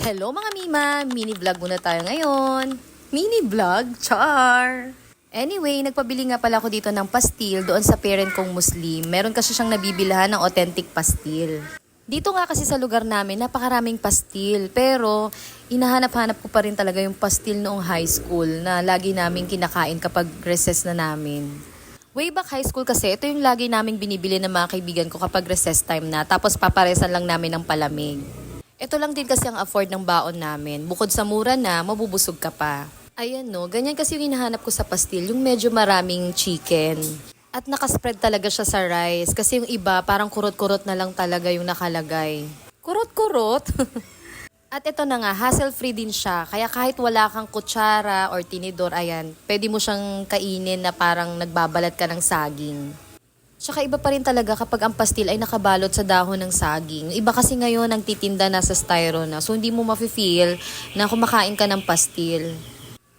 Hello mga Mima! Mini vlog muna tayo ngayon. Mini vlog? Char! Anyway, nagpabili nga pala ako dito ng pastil doon sa parent kong Muslim. Meron kasi siyang nabibilhan ng authentic pastil. Dito nga kasi sa lugar namin, napakaraming pastil. Pero, inahanap-hanap ko pa rin talaga yung pastil noong high school na lagi namin kinakain kapag recess na namin. Way back high school kasi, ito yung lagi naming binibili ng mga kaibigan ko kapag recess time na. Tapos paparesan lang namin ng palamig. Ito lang din kasi ang afford ng baon namin. Bukod sa mura na, mabubusog ka pa. Ayan no, ganyan kasi yung hinahanap ko sa pastil, yung medyo maraming chicken. At nakaspread talaga siya sa rice kasi yung iba parang kurot-kurot na lang talaga yung nakalagay. Kurot-kurot? At ito na nga, hassle-free din siya. Kaya kahit wala kang kutsara or tinidor, ayan, pwede mo siyang kainin na parang nagbabalat ka ng saging. Tsaka iba pa rin talaga kapag ang pastil ay nakabalot sa dahon ng saging. Iba kasi ngayon ang titinda na sa styro na, so hindi mo mafe-feel na kumakain ka ng pastil.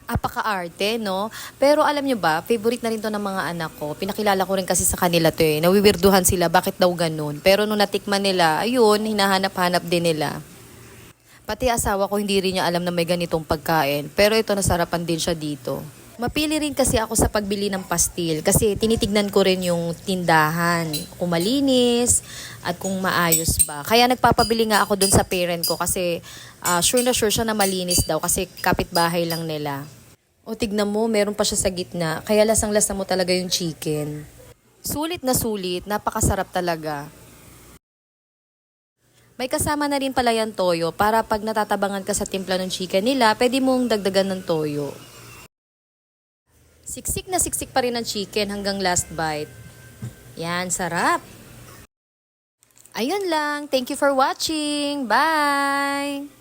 Apaka-arte, no? Pero alam nyo ba, favorite na rin to ng mga anak ko. Pinakilala ko rin kasi sa kanila to eh. Nawiwirduhan sila, bakit daw ganun? Pero nung natikman nila, ayun, hinahanap-hanap din nila. Pati asawa ko hindi rin niya alam na may ganitong pagkain. Pero ito, nasarapan din siya dito. Mapili rin kasi ako sa pagbili ng pastil kasi tinitignan ko rin yung tindahan, kung malinis at kung maayos ba. Kaya nagpapabili nga ako dun sa parent ko kasi sure na sure siya na malinis daw kasi kapitbahay lang nila. O tignan mo, meron pa siya sa gitna. Kaya lasang-lasa mo talaga yung chicken. Sulit na sulit, napakasarap talaga. May kasama na rin pala yan toyo para pag natatabangan ka sa timpla ng chicken nila, pwede mong dagdagan ng toyo. Siksik na siksik pa rin ang chicken hanggang last bite. Yan, sarap! Ayun lang. Thank you for watching. Bye!